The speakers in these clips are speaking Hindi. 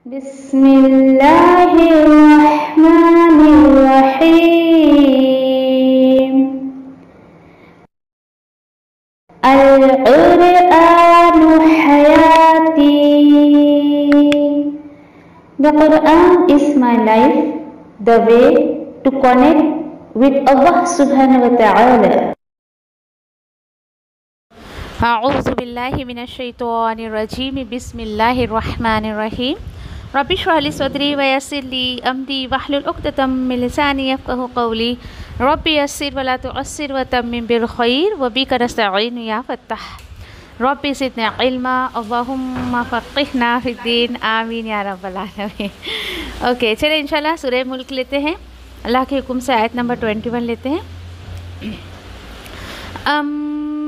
बिस्मिल्लाहिर्रहमानिर्रहीम। अल-क़ुरआनु हयाती। The Quran is my life, the way to connect with Allah subhanahu wa ta'ala. अऊज़ु बिल्लाहि मिनश्शैतानिर्रजीम बिस्मिल्लाहिर्रहमानिर्रहीम रब्बि इश्रह ली सदरी व यस्सिर ली अमरी वहलुल उक़दतम मिन लिसानी यफ़क़हू क़ौली रब्बि यस्सिर व ला तुअस्सिर व तम्मिम बिल ख़ैर व बिका नस्तईन या फ़त्ताह रब्बि ज़िदनी इल्मा अल्लाहुम्मा फ़क़्क़िहना फ़िद्दीन आमीन या रब्बल आलमीन। ओके, चलिए इंशाल्लाह सूरह मुल्क लेते हैं। अल्लाह के हुक्म से आयत नंबर 21 लेते हैं।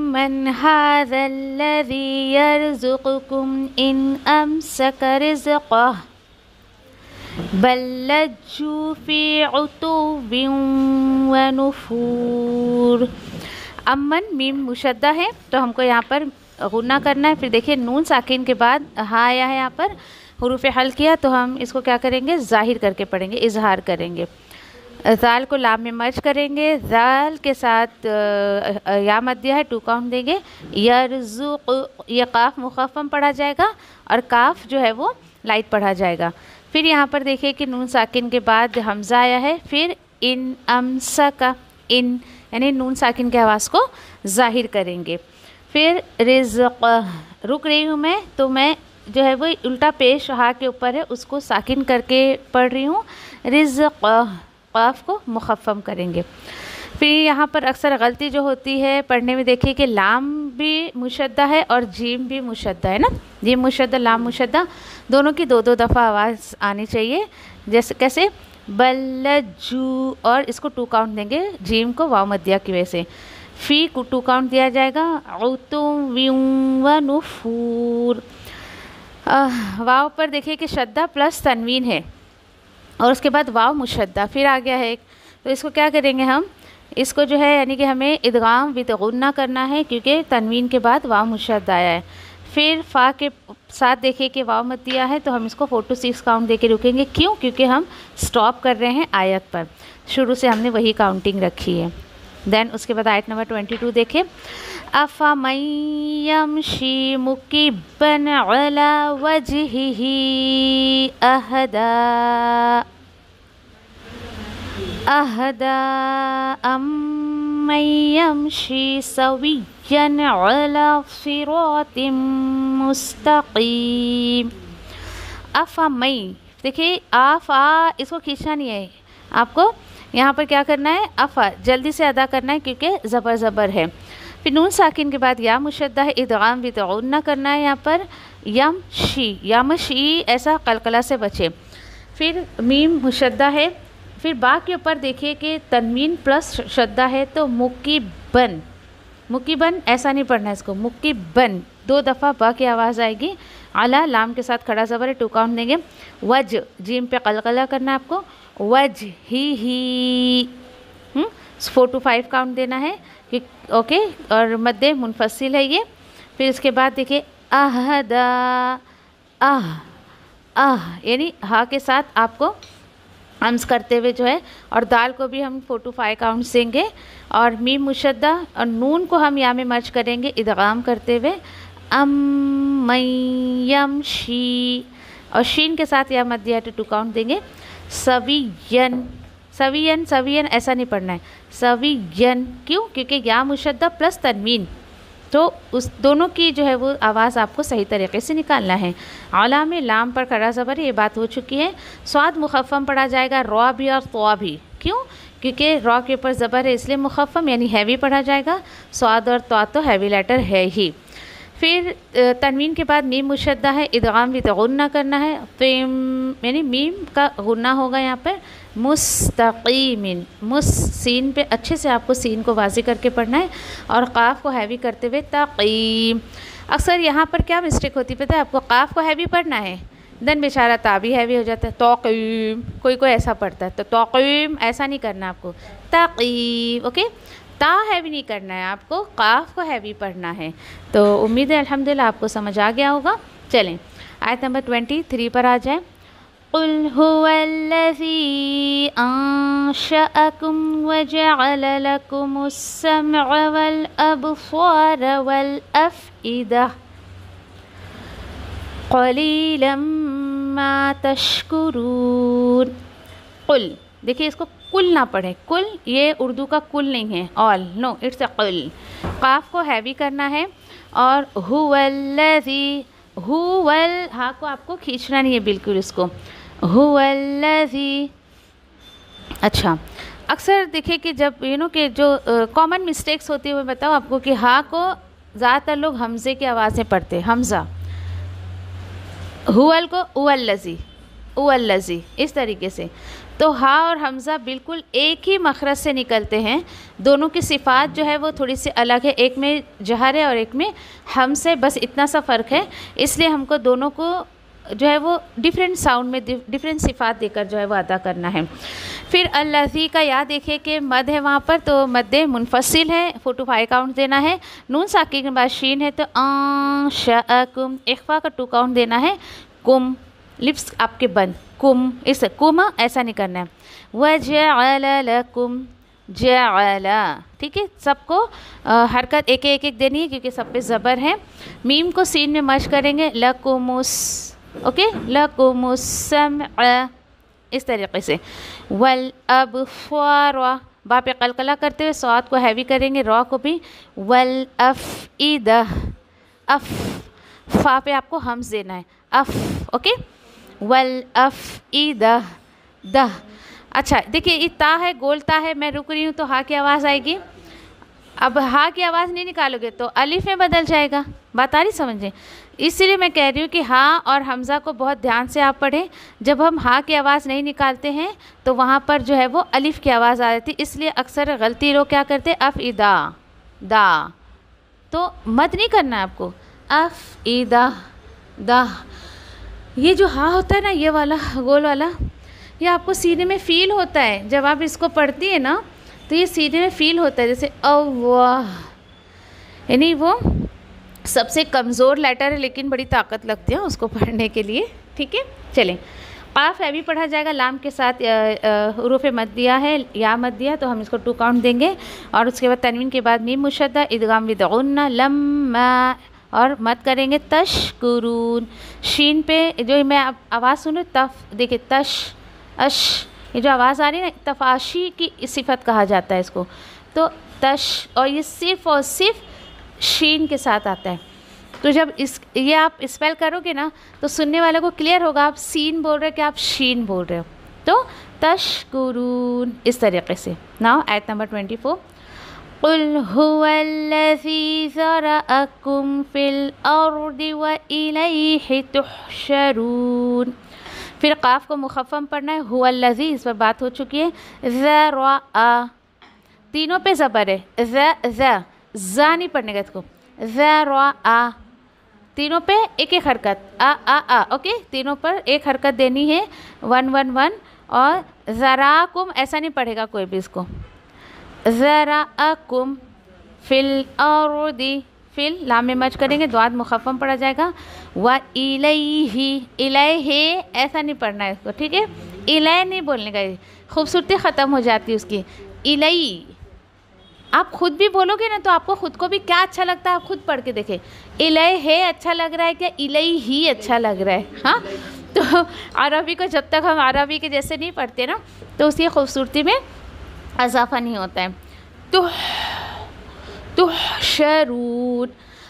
मन हाज़ल्लज़ी यरज़ुक़ुकुम इन अमसक रिज़क़ह बल लज्जू फ़ी उतुव्विन व नुफ़ूर। अमन मीम मुशद्दा है तो हमको यहाँ पर गुन्ना करना है। फिर देखिए नून साकिन के बाद हा आया है, यहाँ पर हुरूफ़ हल किया तो हम इसको क्या करेंगे, ज़ाहिर करके पढ़ेंगे, इजहार करेंगे। ज़ाल को लाम में मर्ज करेंगे, ज़ाल के साथ या मध्य है 2 काउंट देंगे। यरज़ुक़, ये काफ मुख़फ़्फ़म पढ़ा जाएगा और काफ जो है वो लाइट पढ़ा जाएगा। फिर यहाँ पर देखिए कि नून साकिन के बाद हमज़ा आया है। फिर इन अमसका, इन यानी नून साकिन के आवाज़ को ज़ाहिर करेंगे। फिर रिज़क़, रुक रही हूँ मैं तो मैं जो है वो उल्टा पेश हा के ऊपर है उसको साकिन करके पढ़ रही हूँ। रिज़क़, क़ाफ़ को मुख़फ़्फ़म करेंगे। फिर यहाँ पर अक्सर गलती जो होती है पढ़ने में, देखिए कि लाम भी मुशद्दा है और जीम भी मुशद्दा है ना। जीम मुशद्दा लाम मुशद्दा दोनों की 2-2 दफ़ा आवाज़ आनी चाहिए। जैसे कैसे, बल्लजू, और इसको 2 काउंट देंगे जीम को वाव मद्दिया की वजह से। फ़ी को 2 काउंट दिया जाएगा। उतुव्विन व नुफ़ूर, वाव पर देखिए कि शद्दा प्लस तनवीन है और उसके बाद वाव मुशद्दा फिर आ गया है। तो इसको क्या करेंगे हम, इसको जो है यानी कि हमें इदगाम विद गुन्ना करना है क्योंकि तनवीन के बाद वाव मुशद्दा आया है। फिर फ़ा के साथ देखिए कि वाव मत दिया है तो हम इसको 4 to 6 काउंट दे के रुकेंगे। क्यों? क्योंकि हम स्टॉप कर रहे हैं आयत पर, शुरू से हमने वही काउंटिंग रखी है। देन उसके बाद आयत नंबर 22 देखें। अफ़मन यमशी मुकिब्बन अला वजहिही अहदा अम्मन यमशी सविय्यन अला सिरातिम मुस्तक़ीम। अफ़मन, देखिए आफ़ा इसको खींचना नहीं है आपको, यहाँ पर क्या करना है, अफ़ा जल्दी से अदा करना है क्योंकि ज़बर है। फिर नून साकिन के बाद या मुशद्दा है, इदगाम भी गुन्ना करना है। यहाँ पर यमशी ऐसा कलकला से बचे। फिर मीम मुशद्दा है। फिर बा के ऊपर देखिए कि तनवीन प्लस शद्दा है तो मुकिबन, मुकिबन ऐसा नहीं पढ़ना है इसको, मुकिबन 2 दफ़ा बा की आवाज़ आएगी। अला लाम के साथ खड़ा ज़बर है 2 काउंट देंगे। वज, जीम पे कलकला करना है आपको। वज ही 4 to 5 काउंट देना है कि ओके, और मद्दे मुनफसिल है ये। फिर इसके बाद देखिए अहदा, यानी हा के साथ आपको हम्स करते हुए जो है, और दाल को भी हम 4 to 5 काउंट देंगे। और मीम मुशद्दा और नून को हम या में मर्ज करेंगे इदगाम करते हुए। अम्मन यमशी, और शीन के साथ या मद्दिया 2 काउंट देंगे। सवियन, सवियन सवियन ऐसा नहीं पढ़ना है, सवियन। क्यों? क्योंकि या मुशद्दा प्लस तनवीन, तो उस दोनों की जो है वो आवाज़ आपको सही तरीके से निकालना है। आला में लाम पर खड़ा ज़बर, ये बात हो चुकी है। स्वाद मुख़फ़्फ़म पढ़ा जाएगा, रॉ भी और तवा भी। क्यों? क्योंकि रॉ के ऊपर ज़बर है इसलिए मुख़फ़्फ़म यानी हैवी पढ़ा जाएगा। स्वाद और तवा तो हैवी लेटर है ही। फिर तनवीन के बाद मीम मुशद्दा है, इदगाम भी गुन्ना करना है। फ़िम यानी मीम का गुन्ना होगा यहाँ पर। मुस्तक़ीमिन, सीन पे अच्छे से आपको सीन को वाज़ी करके पढ़ना है और क़ाफ़ को हैवी करते हुए तक़ीम। अक्सर यहाँ पर क्या मिस्टेक होती है पता है आपको, क़ाफ़ को हैवी पढ़ना है देन बेचारा ता भी हैवी हो जाता है, तक़ीम, कोई ऐसा पढ़ता है तो तक़ीम ऐसा नहीं करना आपको, तक़ीम। ओके, ता हैवी नहीं करना है आपको, क़ाफ़ को हैवी पढ़ना है। तो उम्मीद है अल्हम्दुलिल्लाह आपको समझ आ गया होगा। चलें आयत नंबर 23 पर आ जाएं। कुल हुवल्लज़ी अंशअकुम वजअल लकुमुस्समअ वल अब्सार वल अफ़इदा क़लीलन मा तशकुरून। कुल, देखिए इसको कुल ना पढ़े, कुल ये उर्दू का कुल नहीं है, ऑल, नो, इट्स अ कुल। काफ को हैवी करना है और हुवल्लज़ी, हुवल, हाँ को आपको खींचना नहीं है बिल्कुल इसको, हुवल्लज़ी। अच्छा, अक्सर देखिए कि जब कि जो कॉमन मिस्टेक्स होती है वो बताओ आपको कि हाँ को ज़्यादातर लोग हमज़े की आवाज़ में पढ़ते हैं, हमज़ा। हुवल को उवल्लज़ी, उवल्लज़ी, इस तरीके से। तो हा और हमज़ा बिल्कुल एक ही मखरज से निकलते हैं, दोनों की सिफ़ात जो है वो थोड़ी सी अलग है, एक में जहर है और एक में हम से, बस इतना सा फ़र्क है। इसलिए हमको दोनों को जो है वो डिफरेंट साउंड में डिफरेंट सिफ़ात देकर जो है वो अदा करना है। फिर अल्लज़ी का याद देखिए कि मद है वहाँ पर, तो मद मुनफसिल है, 4 to 5 काउंट देना है। नून साकिन के बाद शीन है तो अंशअकुम, इख्फा का 2 काउंट देना है। कुम, लिप्स आपके बंद, कुम, इस कुम ऐसा नहीं करना है। वजअल लकुम, जअला, ठीक है, सबको हरकत एक एक देनी है क्योंकि सब पे ज़बर है। मीम को सीन में मश करेंगे, लकुमुस, ओके, लकुमुस्समअ, इस तरीके से। वल अब्सार, बा पे कलकला करते हुए स्वाद को हैवी करेंगे, रॉ को भी। वल अफ़इदा, अफ़, फा पे आपको हमज़ देना है, अफ़, ओके। वल अफ़इदा, द। अच्छा देखिए ये ता है, गोलता है, मैं रुक रही हूँ तो हा की आवाज़ आएगी। अब हा की आवाज़ नहीं निकालोगे तो अलिफ में बदल जाएगा, बात आ रही समझे। इसीलिए मैं कह रही हूँ कि हा और हमज़ा को बहुत ध्यान से आप पढ़ें। जब हम हा की आवाज़ नहीं निकालते हैं तो वहाँ पर जो है वो अलिफ की आवाज़ आ जाती है, इसलिए अक्सर गलती लोग क्या करते हैं, अफ़इदा, दा, तो मत नहीं करना है आपको, अफ़इदा, दा। ये जो हा होता है ना, ये वाला गोल वाला, ये आपको सीने में फ़ील होता है जब आप इसको पढ़ती है ना, तो ये सीने में फ़ील होता है जैसे अव्वाह, यानी वो सबसे कमज़ोर लेटर है लेकिन बड़ी ताकत लगती है उसको पढ़ने के लिए, ठीक है। चलें, काफ हैवी पढ़ा जाएगा, लाम के साथ हुरूफ मद दिया है, या मद दिया, तो हम इसको 2 काउंट देंगे। और उसके बाद तनवीन के बाद मीम मुशद्दा, इदगाम विद गुन्ना, लम्मा, और मत करेंगे तशकुरून। शीन पे जो मैं आवाज़ सुनो, तफ, देखिए तश, अश, ये जो आवाज़ आ रही है ना, तफाशी की सिफत कहा जाता है इसको, तो तश, और ये सिर्फ़ और सिर्फ शीन के साथ आता है। तो जब ये आप स्पेल करोगे ना तो सुनने वाले को क्लियर होगा आप सीन बोल रहे हो कि आप शीन बोल रहे हो। तो तशकुरून, इस तरीके से। नाउ आयत नंबर 24, कुल हुवल्लज़ी ज़रअकुम फ़िल अर्दि व इलैहि तुहशरून। फिर काफ को मुखफ़्फ़म पढ़ना है, हुवल्लज़ी, इस पर बात हो चुकी है। ज़रअ, तीनों पे ज़बर है, ज़ा नहीं पढ़ने का इसको, ज़रअ, तीनों पे एक एक हरकत, आ, ओके, तीनों पर एक हरकत देनी है, 1 1 1। और ज़राकुम ऐसा नहीं पढ़ेगा कोई भी इसको, ज़राकुम फ़िल अर्दि, फिल लाम में मच करेंगे, द्वाद मुखफ़्फ़म पढ़ा जाएगा। व इलैहि, इलैहि ऐसा नहीं पढ़ना है इसको, ठीक है, इलै नहीं बोलने का, खूबसूरती ख़त्म हो जाती है उसकी। इलै आप खुद भी बोलोगे ना तो आपको खुद को भी क्या अच्छा लगता है, आप खुद पढ़ के देखें, इलै है अच्छा लग रहा है क्या, इलै ही अच्छा लग रहा है। हाँ, तो अरबी को जब तक हम अरबी के जैसे नहीं पढ़ते ना तो उसकी खूबसूरती में इजाफा नहीं होता है। तुहशरून,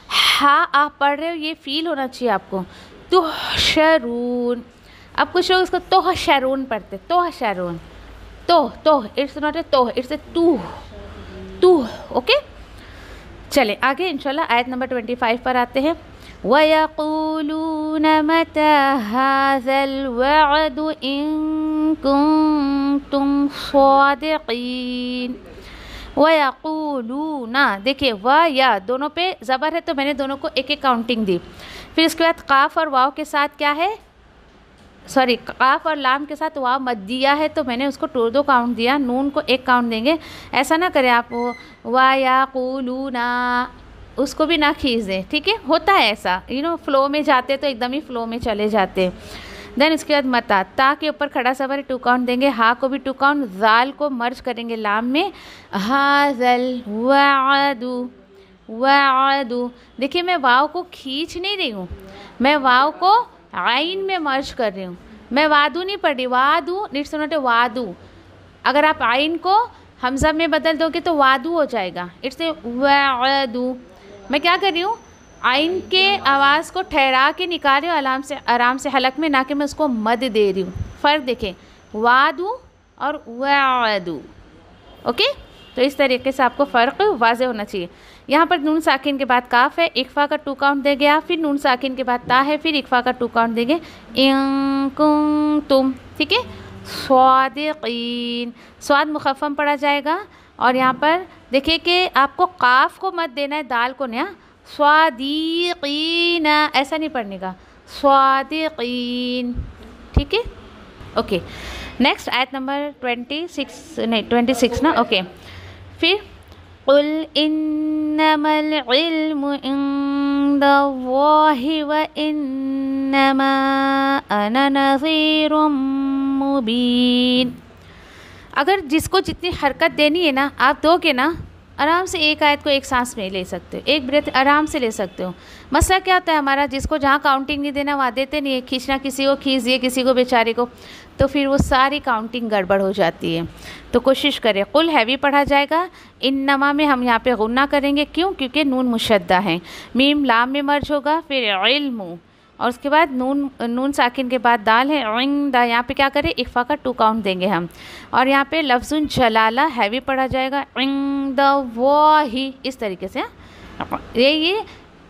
हाँ आप पढ़ रहे हो ये फील होना चाहिए आपको, तुहशरून। अब कुछ लोग इसको तुहशरून पढ़ते, तुहशरून, तो इट्स नॉट ए तो, इट्स ए तू, ओके। चले आगे इंशाल्लाह आयत नंबर 25 पर आते हैं। वयक़ूलून मता हाज़ल वअदु इन कुंतुम सादिक़ीन। वयक़ूलूना, देखिए व या दोनों पे ज़बर है तो मैंने दोनों को एक एक काउंटिंग दी। फिर इसके बाद काफ और वाव के साथ क्या है, सॉरी काफ और लाम के साथ वाव मद दिया है तो मैंने उसको 2 काउंट दिया, नून को 1 काउंट देंगे। ऐसा ना करें आप वयक़ूलूना उसको भी ना खींच दें, ठीक है, होता है ऐसा, फ्लो में जाते तो एकदम ही फ्लो में चले जाते। देन उसके बाद मता, ता के ऊपर खड़ा सबर 2 काउंट देंगे, हा को भी 2 काउंट, जाल को मर्ज करेंगे लाम में, हाज़ल वादु वादु। देखिए मैं वाव को खींच नहीं रही हूँ, मैं वाव को आइन में मर्ज कर रही हूँ, मैं वादू नहीं पढ़ रही, वादू इट्स नॉट ए वादू। अगर आप आइन को हमजा में बदल दोगे तो वादू हो जाएगा, इट्स ए वादू। मैं क्या कर रही हूँ, आइन के आवाज़ को ठहरा के निकाल रही हूँ आराम से हलक में, ना कि मैं उसको मद दे रही हूँ। फ़र्क देखें, वादू और वादू। ओके, तो इस तरीके से आपको फ़र्क वाज़े होना चाहिए। यहाँ पर नून साकिन के बाद काफ है, इक्फ़ा का 2 काउंट देंगे आप, फिर नून साकिन के बाद ता है, फिर इक्फ़ा का 2 काउंट देंगे, इन कुंतुम। ठीक है, स्वादिकीन, स्वाद मुखफ़्फ़म पढ़ा जाएगा। और यहाँ पर देखिए कि आपको काफ को मत देना है, दाल को नहीं, स्वादीकीन ऐसा नहीं पढ़ने का, स्वादिकीन। ठीक है, ओके। नेक्स्ट आयत नंबर 26 ना, ओके। फिर कुल इन्नमल इल्मु इंदल्लाहि व इन्नमा अना नज़ीरुम मुबीन। अगर जिसको जितनी हरकत देनी है ना आप दोगे ना, आराम से एक आयत को एक सांस में ले सकते हो, एक ब्रेथ आराम से ले सकते हो। मसला क्या होता है हमारा, जिसको जहाँ काउंटिंग नहीं देना वहाँ देते नहीं है, खींचना किसी को खींच दिए किसी को बेचारे को, तो फिर वो सारी काउंटिंग गड़बड़ हो जाती है। तो कोशिश करें, कुल हैवी पढ़ा जाएगा, इन नमा में हम यहाँ पे गुन्ना करेंगे, क्यों, क्योंकि नून मुशद्दा है, मीम लाम में मर्ज होगा, फिर इल्मु और उसके बाद नून साकिन के बाद दाल है, इंदा। यहाँ पे क्या करें, इक्फ़ा का 2 काउंट देंगे हम। और यहाँ पे लफ्ज़ुन जलाला हैवी पढ़ा जाएगा, इंदा वाही, इस तरीके से। ये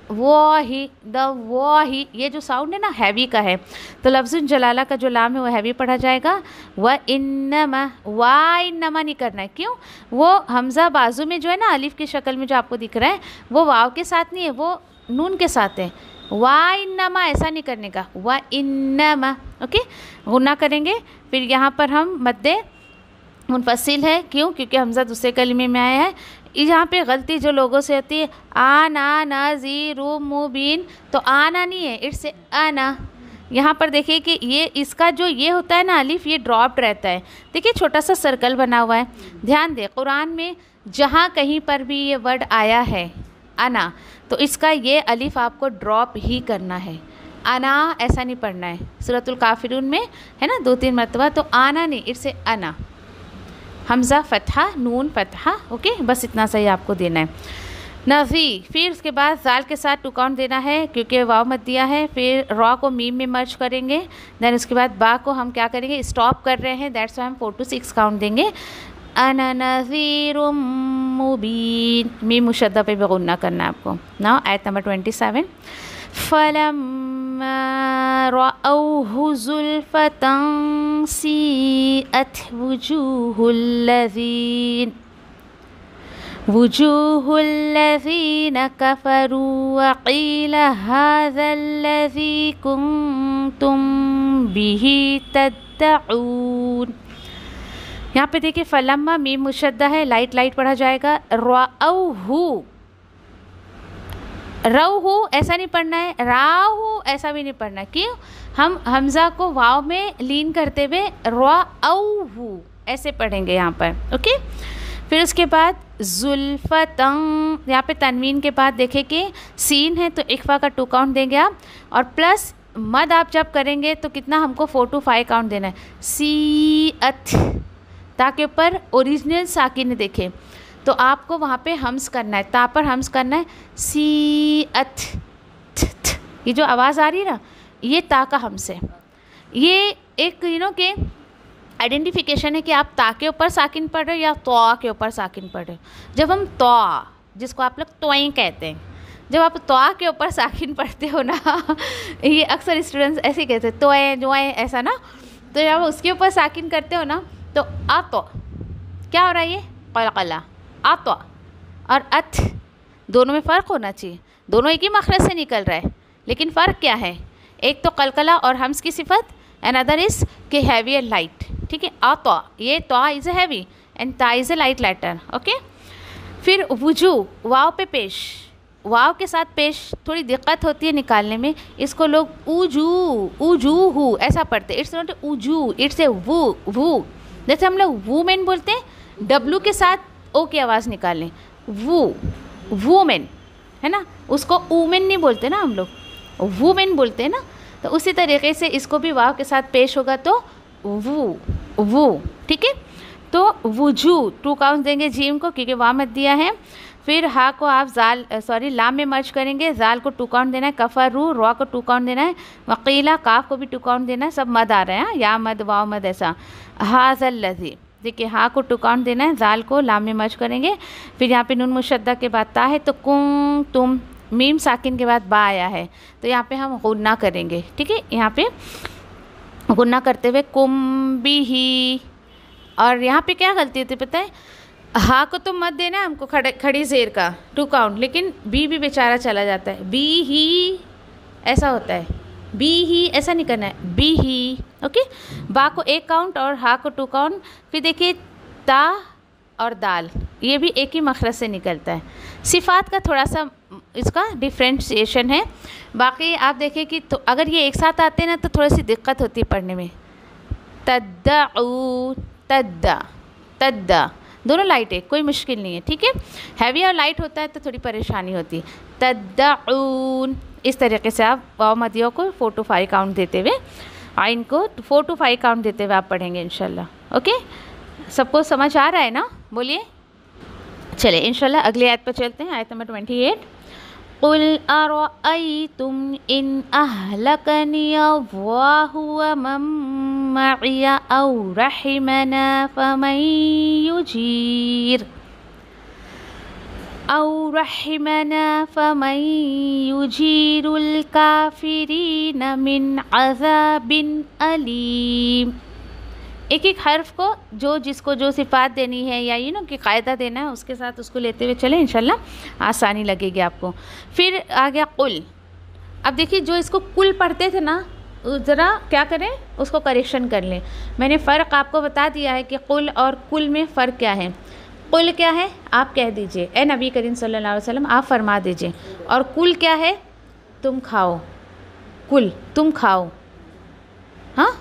वाही द वाही, ये जो साउंड है ना हैवी का है, तो लफ्ज़ुन जलाला का जो लाम है वो हैवी पढ़ा जाएगा। व इन्नमा, वा इन्नमा नहीं करना है, क्यों, वो हमज़ा बाजू में जो है ना अलिफ की शक्ल में जो आपको दिख रहा है वो वाव के साथ नहीं है, वो नून के साथ है। वा इन्नमा ऐसा नहीं करने का, वा इन्नमा। ओके, गुन्ना करेंगे। फिर यहाँ पर हम मद्दे मुनफसिल है, क्यों, क्योंकि हमज़ा दूसरे कलमे में आया है। यहाँ पे गलती जो लोगों से होती है, आना नज़ीरु मुबीन, तो आना नहीं है, इट्स आना। यहाँ पर देखिए कि ये इसका जो ये होता है ना अलिफ, ये ड्रॉप्ड रहता है। देखिए छोटा सा सर्कल बना हुआ है, ध्यान दें, कुरान में जहाँ कहीं पर भी ये वर्ड आया है आना, तो इसका ये अलिफ आपको ड्रॉप ही करना है, आना ऐसा नहीं पढ़ना है। सूरतुल काफिरून में है ना 2-3 मरतबा, तो आना नहीं, इट्स आना। हमज़ा फतहा, नून फतहा, ओके, बस इतना सही आपको देना है। नज़ी, फिर उसके बाद जाल के साथ 2 काउंट देना है क्योंकि वाव मत दिया है। फिर रॉ को मीम में मर्ज करेंगे, देन उसके बाद बा को हम क्या करेंगे, स्टॉप कर रहे हैं, दैट्स वाई हम 4 to 6 काउंट देंगे। अना नज़ीरुम मुबीन, मीम मुशद्दा पे भी गुन्ना करना है आपको। नाउ आयत नंबर 27, फलम्मा रअौहु ज़ुल्फ़तन सीअत वुजूहुल्लज़ीन कफ़रू वक़ील हाज़ल्लज़ी कुंतुम बिही तद्दऊन। यहाँ पे देखिए फलम्मा मीम मुशद्दा है, लाइट लाइट पढ़ा जाएगा। रअौहु, रऊहु ऐसा नहीं पढ़ना है, राहु ऐसा भी नहीं पढ़ना है, क्यों, हम हमज़ा को वाव में लीन करते हुए रअौहु ऐसे पढ़ेंगे यहाँ पर। ओके, फिर उसके बाद ज़ुल्फ़तन, यहाँ पे तनवीन के बाद देखें कि सीन है तो इक्फ़ा का 2 काउंट देंगे आप, और प्लस मद आप जब करेंगे तो कितना हमको 4 to 5 काउंट देना है। सीअत, ताकि ऊपर ओरिजिनल साकिन देखें तो आपको वहाँ पे हम्स करना है, ता पर हम्स करना है, सीअत। ये जो आवाज़ आ रही है ना, ये ता का हम्स है। ये एक के आइडेंटिफिकेशन है कि आप ता के ऊपर साकिन पढ़ रहे हो या तौआ के ऊपर साकिन पढ़ रहे हो। जब हम तौआ, जिसको आप लोग तोएं कहते हैं, जब आप तौआ के ऊपर साकिन पढ़ते हो ना ये अक्सर स्टूडेंट्स ऐसे कहते हैं तोएं जोएं ऐसा ना, तो जब उसके ऊपर साकिन करते हो ना तो आ तो क्या हो रहा है, ये कलकला, आ तो और अथ दोनों में फ़र्क होना चाहिए, दोनों एक ही मखरज से निकल रहा है, लेकिन फ़र्क क्या है, एक तो कलकला और हम्स की सिफत, एंड अदर इज़ के हैवी एंड लाइट। ठीक है, आ तो, ये तो इज़ ए हैवी एंड ता is a light letter. Okay, फिर वुजू वाव पे पेश, वाव के साथ पेश थोड़ी दिक्कत होती है निकालने में, इसको लोग ऊजू ऐसा पढ़ते, इट्स नॉट ऊजू, इट्स ए वू। जैसे हम लोग वूमेन बोलते हैं, डब्लू के साथ ओ की आवाज़ निकालें, वूमेन है ना, उसको ऊमेन नहीं बोलते ना हम लोग, वूमेन बोलते हैं ना। तो उसी तरीके से इसको भी वाव के साथ पेश होगा तो वो, ठीक है। तो वुजू 2 काउंट देंगे जीम को क्योंकि वाव मत दिया है। फिर हा को आप लाम में मर्ज करेंगे, जाल को 2 काउंट देना है, कफरू रॉ को 2 काउंट देना है, वकीला काफ को भी 2 काउंट देना है, सब मद आ रहे हैं, या मद वाव मद ऐसा। हाज़ल लज़ी, देखिए हा को 2 काउंट देना है, जाल को लाम में मर्ज करेंगे। फिर यहाँ पे नून मुशद्दा के बाद ता है तो कुम तुम, मीम साकिन के बाद बा आया है तो यहाँ पे हम गुन्ना करेंगे, ठीक है। यहाँ पे गुन्ना करते हुए कुम भी ही, और यहाँ पे क्या गलती होती है पता है, हा को तो मत देना हमको खड़ी ज़ेर का 2 काउंट, लेकिन बी भी बेचारा चला जाता है, बी ही ऐसा होता है, बी ही ऐसा नहीं करना है, बी ही, ओके। बा को 1 काउंट और हा को 2 काउंट। फिर देखिए ता और दाल, ये भी एक ही मखरज से निकलता है। सिफ़ात का थोड़ा सा इसका डिफ्रेंशिएशन है। बाकी आप देखें कि तो अगर ये एक साथ आते हैं ना तो थोड़ी सी दिक्कत होती है पढ़ने में। तद्दऊ, तद्दा दोनों लाइट है, कोई मुश्किल नहीं है, ठीक है। हैवी और लाइट होता है तो थोड़ी परेशानी होती है। तद्दऊन, इस तरीके से आप वाव मदियों को 4 to 5 काउंट देते हुए, आइन को 4 to 5 काउंट देते हुए आप पढ़ेंगे इंशाल्लाह, ओके। सबको समझ आ रहा है ना, बोलिए। चलिए इंशाल्लाह अगली आयत पर चलते हैं, आयत नंबर 28। कुल अरअयतुम इन अहलकनी अल्लाहु व मन मइया औ रहिमना फमन युजीरुल काफिरीन मिन अज़ाबिन अलीम। एक एक हर्फ को जिसको जो सिफ़ात देनी है या कि कायदा देना है उसके साथ उसको लेते हुए चले, इंशाल्लाह आसानी लगेगी आपको। फिर आ गया कुल। अब देखिए जो इसको कुल पढ़ते थे ना, ज़रा क्या करें, उसको करेक्शन कर लें। मैंने फ़र्क आपको बता दिया है कि कुल और कुल में फ़र्क क्या है। कुल क्या है आप कह दीजिए, ए नबी करीम सल्लल्लाहु अलैहि वसल्लम आप फरमा दीजिए, और कुल क्या है तुम खाओ, कुल तुम खाओ, हाँ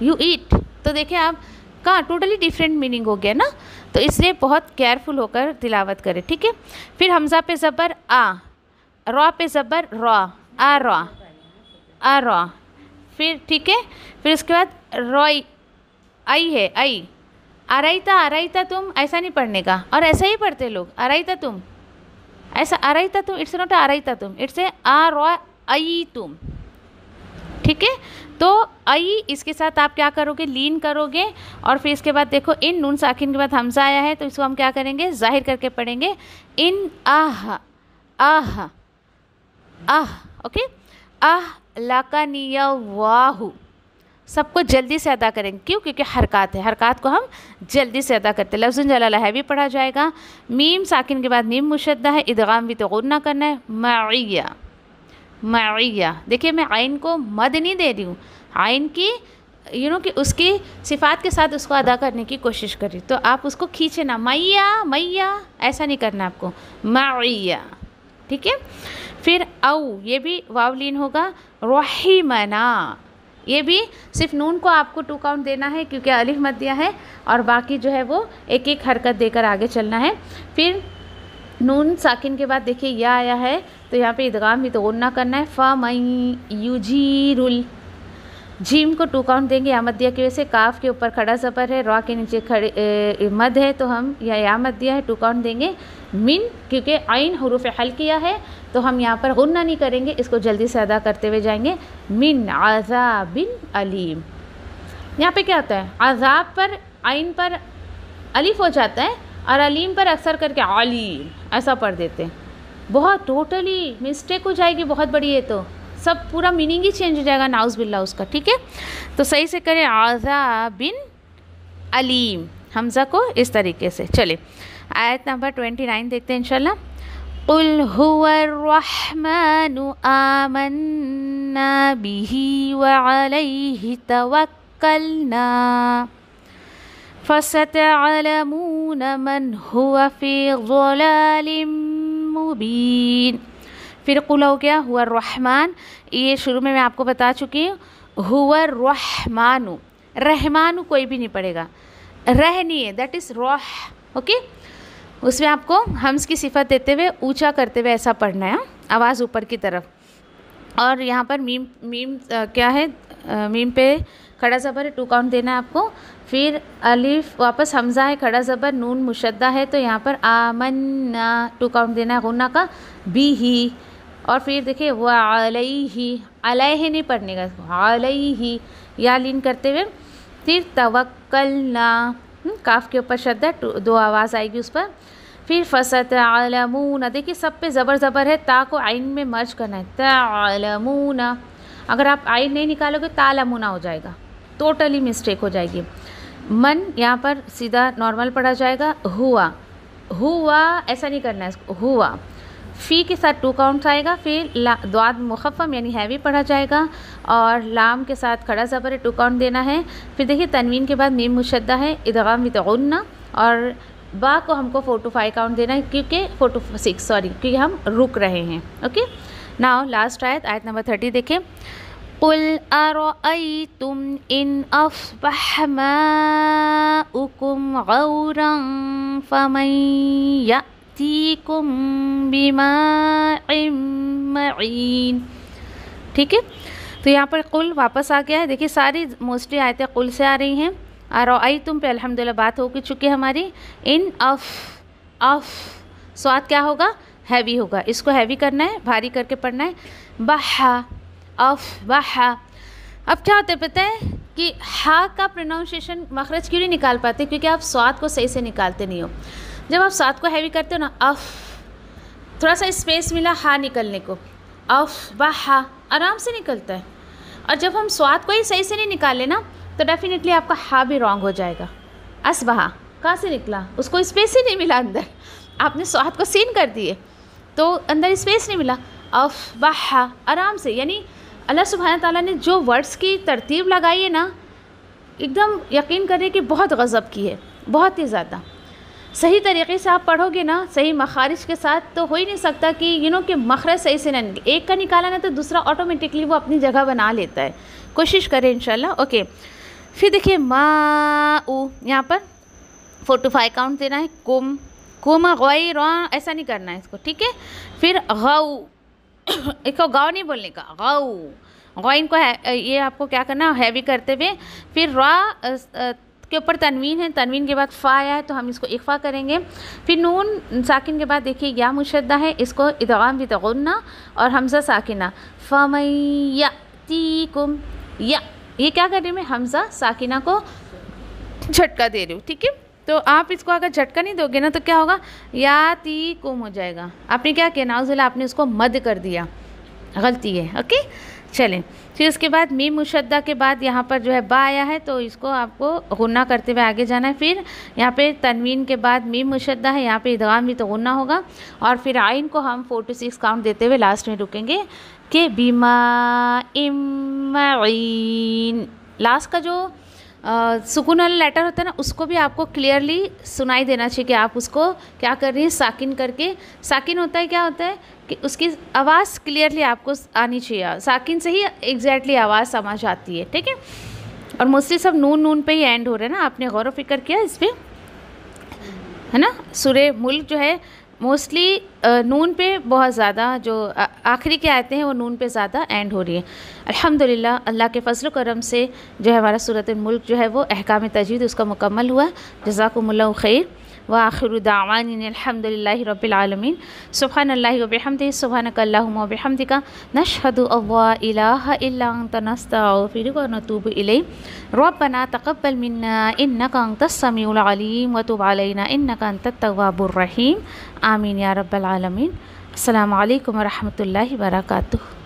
यू ईट। तो देखिए आप का टोटली डिफरेंट मीनिंग हो गया ना, तो इसलिए बहुत केयरफुल होकर तिलावत करें, ठीक है। फिर हमज़ा पे ज़बर आ, रॉ पे ज़बर रॉ, आ रॉ, आ रॉ। फिर ठीक है, फिर उसके बाद रॉय, आई है आई, आराइता तुम, ऐसा नहीं पढ़ने का, और ऐसा ही पढ़ते लोग, आराइता तुम, ऐसा आराइता तुम, इट्स नॉट आराइता तुम, इट्स ए आ रॉ आई तुम, ठीक है। तो आई इसके साथ आप क्या करोगे, लीन करोगे, और फिर इसके बाद देखो इन नून साकिन के बाद हमज़ा आया है तो इसको हम क्या करेंगे, ज़ाहिर करके पढ़ेंगे, इन आह आह आह, ओके। आह लाकानियल्लाहु, सबको जल्दी से अदा करेंगे, क्यों, क्योंकि हरकत है, हरकत को हम जल्दी से अदा करते हैं। लफ्ज़ुन जलाला है भी पढ़ा जाएगा, मीम साकिन के बाद मीम मुशद्दा है, इदगाम भी तो गुन्ना करना है, मइया मइया। देखिए मैं आइन को मद नहीं दे रही हूँ, आइन की कि उसकी सिफ़ात के साथ उसको अदा करने की कोशिश करी, तो आप उसको खींचे ना, मैया मैया ऐसा नहीं करना आपको, मइया, ठीक है। फिर औ, ये भी वावलीन होगा, रहीमना, ये भी सिर्फ नून को आपको 2 काउंट देना है क्योंकि अलिफ मत दिया है, और बाकी जो है वो एक एक हरकत देकर आगे चलना है। फिर नून साकिन के बाद देखिए या आया है तो यहाँ पे इदगाम भी तो गुन्ना करना है, फमन युजीरुल, जीम को 2 काउंट देंगे या मत दिया की वजह से, काफ के ऊपर खड़ा ज़बर है, रॉ के नीचे खड़े मद है तो हम या मत दिया है 2 काउंट देंगे। मिन, क्योंकि आइन हुरूफ हल किया है तो हम यहाँ पर गुन्ना नहीं करेंगे, इसको जल्दी से अदा करते हुए जाएंगे, मिन अज़ाबिन अलीम। यहाँ पे क्या होता है, अज़ाब पर आइन पर अलिफ हो जाता है और अलीम पर अक्सर करके अलीम ऐसा पढ़ देते हैं, बहुत टोटली मिस्टेक हो जाएगी बहुत बड़ी, है तो सब पूरा मीनिंग ही चेंज हो जाएगा, नाउज़ बिल्लाह उसका, ठीक है। तो सही से करें, अज़ाबिन अलीम, हमज़ा को इस तरीके से। चले आयत नंबर 29 देखते हैं इंशाल्लाह। कुल हुवर्रहमानु आमन्ना बिही व अलैहि तवक्कलना फसतअलमून मन हुवा फी ज़लालिम मुबीन। फिर कुल हो गया हुआ रहमान, ये शुरू में मैं आपको बता चुकी हूँ, हुआ रहमानु, रहमानु कोई भी नहीं पड़ेगा, रह नहीं है, दैट इज़ रह, ओके। उसमें आपको हम्स की सिफत देते हुए ऊंचा करते हुए ऐसा पढ़ना है, आवाज़ ऊपर की तरफ। और यहाँ पर मीम क्या है, मीम पे खड़ा ज़बर है, 2 काउंट देना है आपको। फिर अलिफ वापस हमज़ा है, खड़ा ज़बर, नून मुशद्दा है, तो यहाँ पर आमन्ना 2 काउंट देना है गुन्ना का, बी ही। और फिर देखिए व अलैहि, अलैहि नहीं पढ़ने का, अलैहि या लीन करते हुए। फिर तवक्कलना, काफ के ऊपर शद्दा, 2 आवाज़ आएगी उस पर। फिर फसतअलमूना, देखिए सब पे ज़बर है, ता को आइन में मर्ज करना है, तअलमूना। अगर आप आइन नहीं निकालोगे तालमूना हो जाएगा, टोटली मिस्टेक हो जाएगी। मन यहाँ पर सीधा नॉर्मल पढ़ा जाएगा, हुआ, हुआ ऐसा नहीं करना है इसको, हुआ। फ़ी के साथ 2 काउंट्स आएगा। फिर द्वाद मुखफ़्फ़म यानी हैवी पढ़ा जाएगा, और लाम के साथ खड़ा ज़बर है, 2 काउंट देना है। फिर देखिए तनवीन के बाद मीम मुशद्दा है, इदगाम विद गुन्ना, और बा को हमको 4 to 5 काउंट देना है, क्योंकि 4 to 6 सॉरी, क्योंकि हम रुक रहे हैं, ओके। नाउ लास्ट आयत नंबर 30 देखें। कुल अरअयतुम इन अस्बह माउकुम गौरन फमन यातीकुम बिमाइन मईन, ठीक है। तो यहाँ पर कुल वापस आ गया है। देखिए सारी मोस्टली आयतें कुल से आ रही हैं। तुम पे अल्हम्दुलिल्लाह बात हो चुकी है हमारी। इन अफ स्वाद क्या होगा, हैवी होगा, इसको हैवी करना है, भारी करके पढ़ना है। बहा, अफ बहा। अब क्या होता है पता है कि हा का प्रोनाउंसिएशन मखरज क्यों नहीं निकाल पाते, क्योंकि आप स्वाद को सही से निकालते नहीं हो। जब आप स्वाद को हैवी करते हो ना, अफ, थोड़ा सा स्पेस मिला हा निकलने को, अफ बहा आराम से निकलता है। और जब हम स्वाद को ही सही से नहीं निकाले ना, तो डेफिनेटली आपका हा भी रॉन्ग हो जाएगा। असबहा कहाँ से निकला, उसको स्पेस ही नहीं मिला अंदर, आपने स्वाद को सीन कर दिए तो अंदर स्पेस नहीं मिला। अफ़बहा आराम से, यानी अल्लाह सुब्हान ताला ने जो वर्ड्स की तरतीब लगाई है ना, एकदम यकीन करें कि बहुत गज़ब की है, बहुत ही ज़्यादा। सही तरीके से आप पढ़ोगे ना, सही मखारिज के साथ, तो हो ही नहीं सकता कि कि मखरज सही से ना निकले। एक का निकाला ना तो दूसरा ऑटोमेटिकली वो अपनी जगह बना लेता है। कोशिश करें इंशाल्लाह, ओके। फिर देखिए माऊ, यहाँ पर 4 to 5 काउंट देना है। कुम, कुम गई रॉ ऐसा नहीं करना है इसको, ठीक है। फिर गऊ, इसको गाँव नहीं बोलने का, गऊ गौ, इनको ये आपको क्या करना है, हैवी करते हुए। फिर रा के ऊपर तनवीन है, तनवीन के बाद फ़ा आया है तो हम इसको इख्फा करेंगे। फिर नून साकिन के बाद देखिए या मुशद्दा है, इसको इदगाम विद गुन्ना, और हमज़ा साकिना, फमय्यतीकुम, या ये क्या कर रही हूँ मैं, हमज़ा साकिना को झटका दे रही हूँ, ठीक है। तो आप इसको अगर झटका नहीं दोगे ना तो क्या होगा, यातीकुम हो जाएगा। आपने क्या किया, नाउज़ुबिल्लाह, आपने उसको मद कर दिया, गलती है, ओके। चलें, फिर उसके बाद मीम मुशद्दा के बाद यहाँ पर जो है बा आया है, तो इसको आपको गुन्ना करते हुए आगे जाना है। फिर यहाँ पे तनवीन के बाद मीम मुशद्दा है, यहाँ पे इदगाम भी तो गुन्ना होगा। और फिर आइन को हम 4 to 6 काउंट देते हुए लास्ट में रुकेंगे कि बीमा इम्मईन। लास्ट का जो सुकून वाला लेटर होता है ना, उसको भी आपको क्लियरली सुनाई देना चाहिए कि आप उसको क्या कर रही हैं, साकिन करके। साकिन होता है, क्या होता है कि उसकी आवाज़ क्लियरली आपको आनी चाहिए, साकिन से ही एग्जैक्टली आवाज़ समझ आती है, ठीक है। और मोस्टली सब नून पे ही एंड हो रहे हैं ना, आपने गौर व फिक्र किया इस पर, है ना। सूरे मुल्क जो है मोस्टली नून पे बहुत ज़्यादा, जो आखिरी के आयतें हैं वो नून पे ज़्यादा एंड हो रही है। अल्हम्दुलिल्लाह, अल्लाह के फजल करम से जो है हमारा सूरत मुल्क जो है वो अहकाम तजवीद उसका मुकम्मल हुआ। जज़ाकुमुल्लाहु खैर व आखिरु दावाना अल्हम्दुलिल्लाहि रब्बिल आलमीन। सुब्हानल्लाहि व बिहम्दिही, सुब्हानका अल्लाहुम्मा व बिहम्दिका, नशहदु अल्ला इलाहा इल्ला अंता, नस्तगफिरुका व नतूबु इलैक। रब्बना तक़ब्बल मिन्ना इन्नका अंतस समीउल अलीम व तुब अलैना इन्नका अंतत तव्वाबुर रहीम। आमीन या रब्बल आलमीन। अस्सलामु अलैकुम व रहमतुल्लाहि व बरकातुहू।